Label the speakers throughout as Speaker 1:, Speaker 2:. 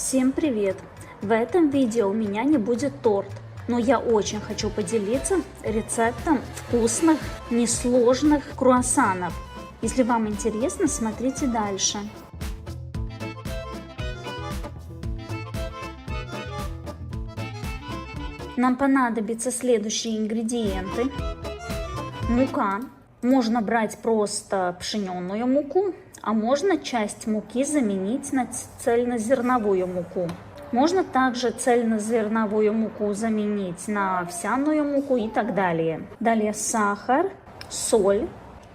Speaker 1: Всем привет! В этом видео у меня не будет торт, но я очень хочу поделиться рецептом вкусных, несложных круассанов. Если вам интересно, смотрите дальше. Нам понадобятся следующие ингредиенты. Мука. Можно брать просто пшенную муку, а можно часть муки заменить на цельнозерновую муку. Можно также цельнозерновую муку заменить на овсяную муку и так далее. Далее сахар, соль,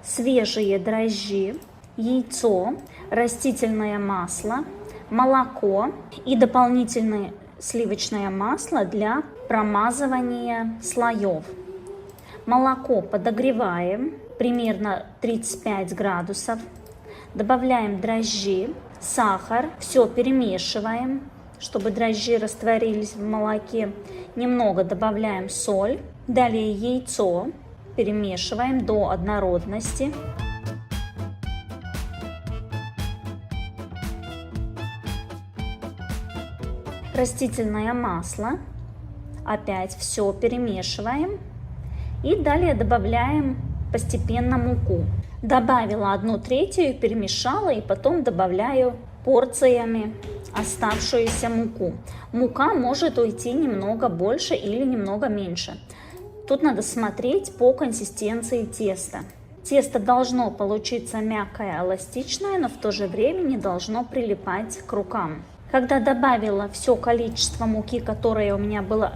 Speaker 1: свежие дрожжи, яйцо, растительное масло, молоко и дополнительное сливочное масло для промазывания слоев. Молоко подогреваем примерно 35 градусов. Добавляем дрожжи, сахар, все перемешиваем, чтобы дрожжи растворились в молоке. Немного добавляем соль. Далее яйцо перемешиваем до однородности. Растительное масло. Опять все перемешиваем. И далее добавляем постепенно муку. Добавила 1/3, перемешала и потом добавляю порциями оставшуюся муку. Мука может уйти немного больше или немного меньше. Тут надо смотреть по консистенции теста. Тесто должно получиться мягкое, эластичное, но в то же время не должно прилипать к рукам. Когда добавила все количество муки, которое у меня было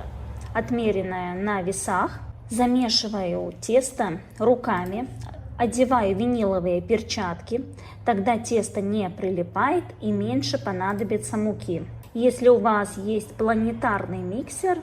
Speaker 1: отмеренное на весах, замешиваю тесто руками, одеваю виниловые перчатки, тогда тесто не прилипает и меньше понадобится муки. Если у вас есть планетарный миксер,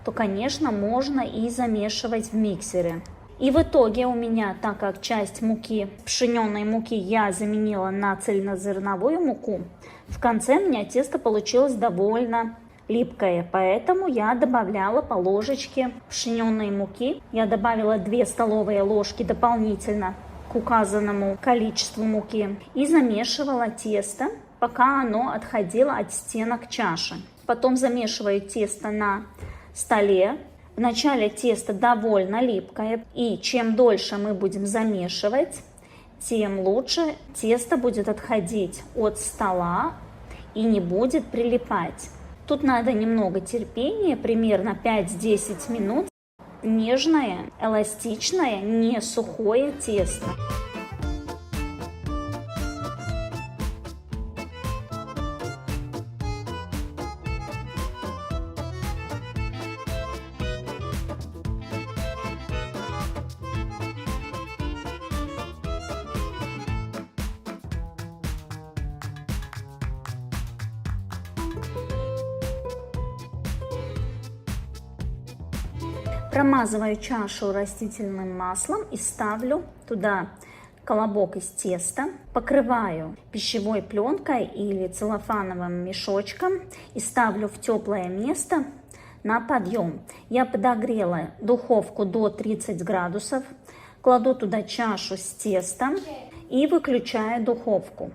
Speaker 1: то, конечно, можно и замешивать в миксере. И в итоге у меня, так как часть муки, пшененой муки я заменила на цельнозерновую муку, в конце у меня тесто получилось довольно липкое, поэтому я добавляла по ложечке пшененой муки. Я добавила 2 столовые ложки дополнительно к указанному количеству муки и замешивала тесто, пока оно отходило от стенок чаши. Потом замешиваю тесто на столе. Вначале тесто довольно липкое, и чем дольше мы будем замешивать, тем лучше тесто будет отходить от стола и не будет прилипать. Тут надо немного терпения, примерно 5-10 минут. Нежное, эластичное, не сухое тесто. Промазываю чашу растительным маслом и ставлю туда колобок из теста. Покрываю пищевой пленкой или целлофановым мешочком и ставлю в теплое место на подъем. Я подогрела духовку до 30 градусов. Кладу туда чашу с тестом и выключаю духовку.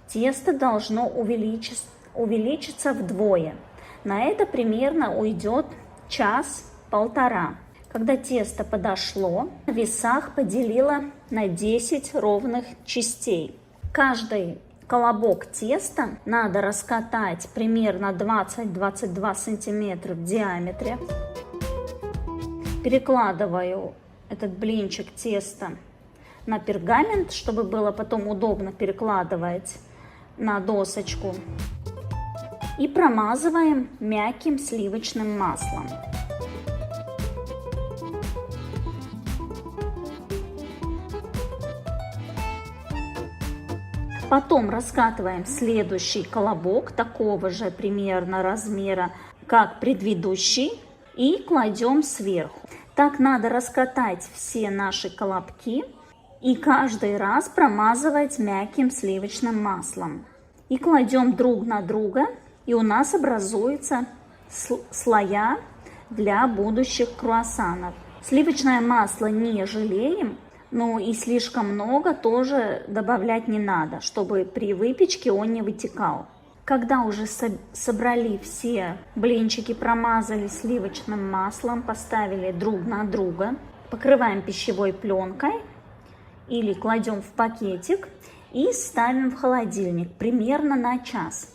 Speaker 1: Тесто должно увеличиться вдвое. На это примерно уйдет час-полтора. Когда тесто подошло, на весах поделила на 10 ровных частей. Каждый колобок теста надо раскатать примерно 20-22 сантиметра в диаметре. Перекладываю этот блинчик теста на пергамент, чтобы было потом удобно перекладывать на досочку. И промазываем мягким сливочным маслом. Потом раскатываем следующий колобок такого же примерно размера, как предыдущий, и кладем сверху. Так надо раскатать все наши колобки и каждый раз промазывать мягким сливочным маслом. И кладем друг на друга, и у нас образуются слоя для будущих круассанов. Сливочное масло не жалеем. Ну и слишком много тоже добавлять не надо, чтобы при выпечке он не вытекал. Когда уже собрали все блинчики, промазали сливочным маслом, поставили друг на друга, покрываем пищевой пленкой или кладем в пакетик и ставим в холодильник примерно на час.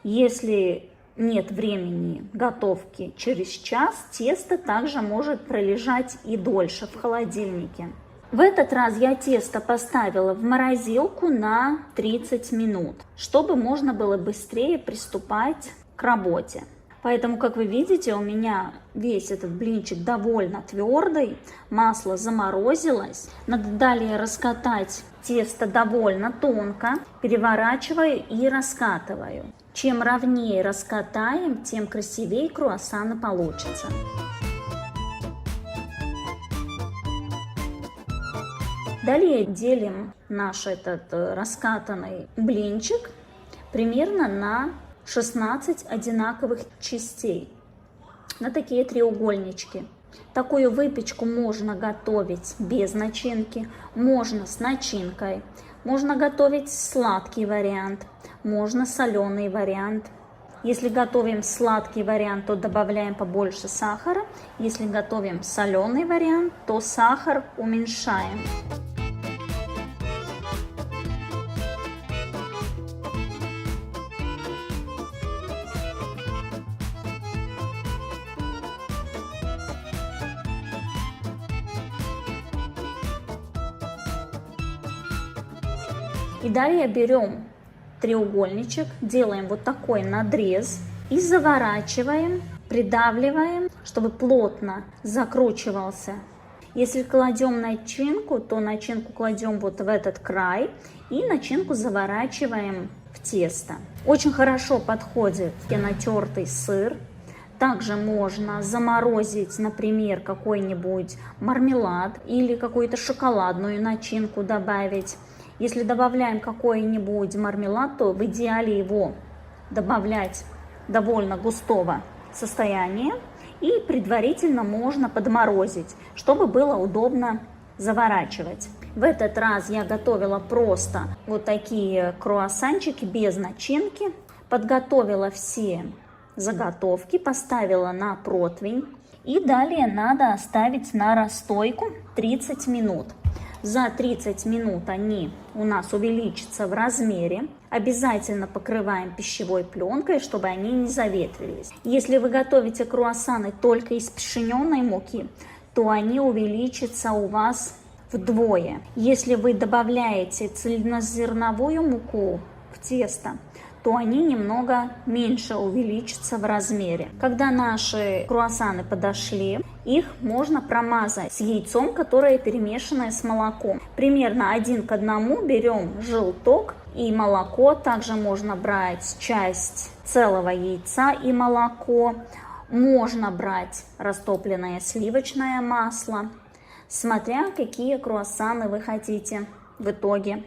Speaker 1: Если нет времени готовки через час, тесто также может пролежать и дольше в холодильнике. В этот раз я тесто поставила в морозилку на 30 минут, чтобы можно было быстрее приступать к работе. Поэтому, как вы видите, у меня весь этот блинчик довольно твердый, масло заморозилось. Надо далее раскатать тесто довольно тонко, переворачиваю и раскатываю. Чем ровнее раскатаем, тем красивее круассаны получатся. Далее делим наш этот раскатанный блинчик примерно на 16 одинаковых частей, на такие треугольнички. Такую выпечку можно готовить без начинки, можно с начинкой, можно готовить сладкий вариант, можно соленый вариант. Если готовим сладкий вариант, то добавляем побольше сахара. Если готовим соленый вариант, то сахар уменьшаем. И далее берем треугольничек, делаем вот такой надрез и заворачиваем, придавливаем, чтобы плотно закручивался. Если кладем начинку, то начинку кладем вот в этот край и начинку заворачиваем в тесто. Очень хорошо подходит натертый сыр. Также можно заморозить, например, какой-нибудь мармелад или какую-то шоколадную начинку добавить. Если добавляем какой-нибудь мармелад, то в идеале его добавлять довольно густого состояния и предварительно можно подморозить, чтобы было удобно заворачивать. В этот раз я готовила просто вот такие круассанчики без начинки. Подготовила все заготовки, поставила на противень и далее надо оставить на расстойку 30 минут. За 30 минут они у нас увеличатся в размере. Обязательно покрываем пищевой пленкой, чтобы они не заветрились. Если вы готовите круассаны только из пшеничной муки, то они увеличатся у вас вдвое. Если вы добавляете цельнозерновую муку в тесто, то они немного меньше увеличатся в размере. Когда наши круассаны подошли, их можно промазать с яйцом, которое перемешанное с молоком. Примерно 1 к 1 берем желток и молоко. Также можно брать часть целого яйца и молоко. Можно брать растопленное сливочное масло, смотря какие круассаны вы хотите в итоге,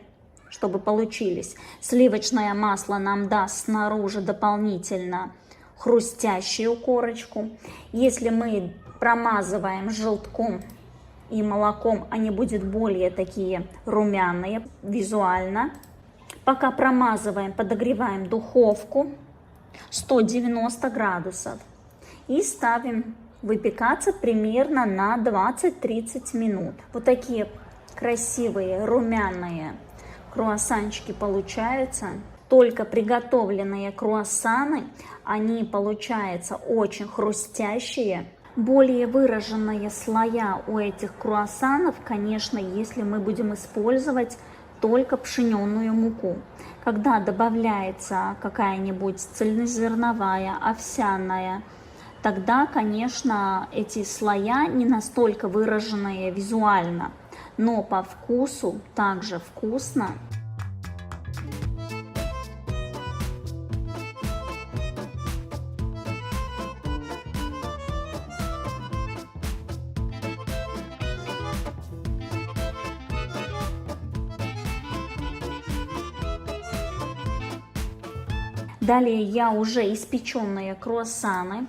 Speaker 1: чтобы получились. Сливочное масло нам даст снаружи дополнительно хрустящую корочку. Если мы промазываем желтком и молоком, они будут более такие румяные визуально. Пока промазываем, подогреваем духовку 190 градусов и ставим выпекаться примерно на 20-30 минут. Вот такие красивые румяные круассанчики получаются. Только приготовленные круассаны, они получаются очень хрустящие. Более выраженные слоя у этих круассанов, конечно, если мы будем использовать только пшеничную муку. Когда добавляется какая-нибудь цельнозерновая, овсяная, тогда, конечно, эти слоя не настолько выраженные визуально, но по вкусу также вкусно. Далее я уже испеченные круассаны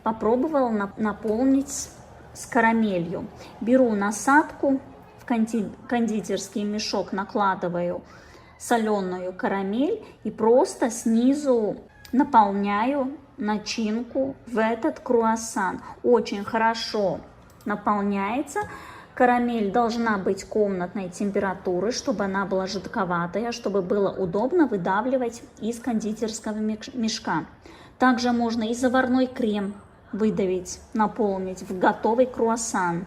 Speaker 1: попробовала наполнить с карамелью. Беру насадку, в кондитерский мешок накладываю соленую карамель и просто снизу наполняю начинку в этот круассан. Очень хорошо наполняется. Карамель должна быть комнатной температуры, чтобы она была жидковатая, чтобы было удобно выдавливать из кондитерского мешка. Также можно и заварной крем выдавить, наполнить в готовый круассан.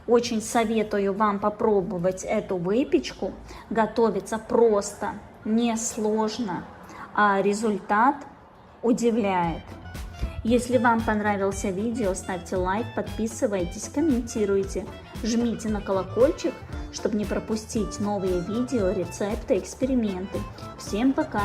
Speaker 1: Очень советую вам попробовать эту выпечку. Готовится просто, несложно, а результат удивляет. Если вам понравилось видео, ставьте лайк, подписывайтесь, комментируйте, жмите на колокольчик, чтобы не пропустить новые видео, рецепты, эксперименты. Всем пока!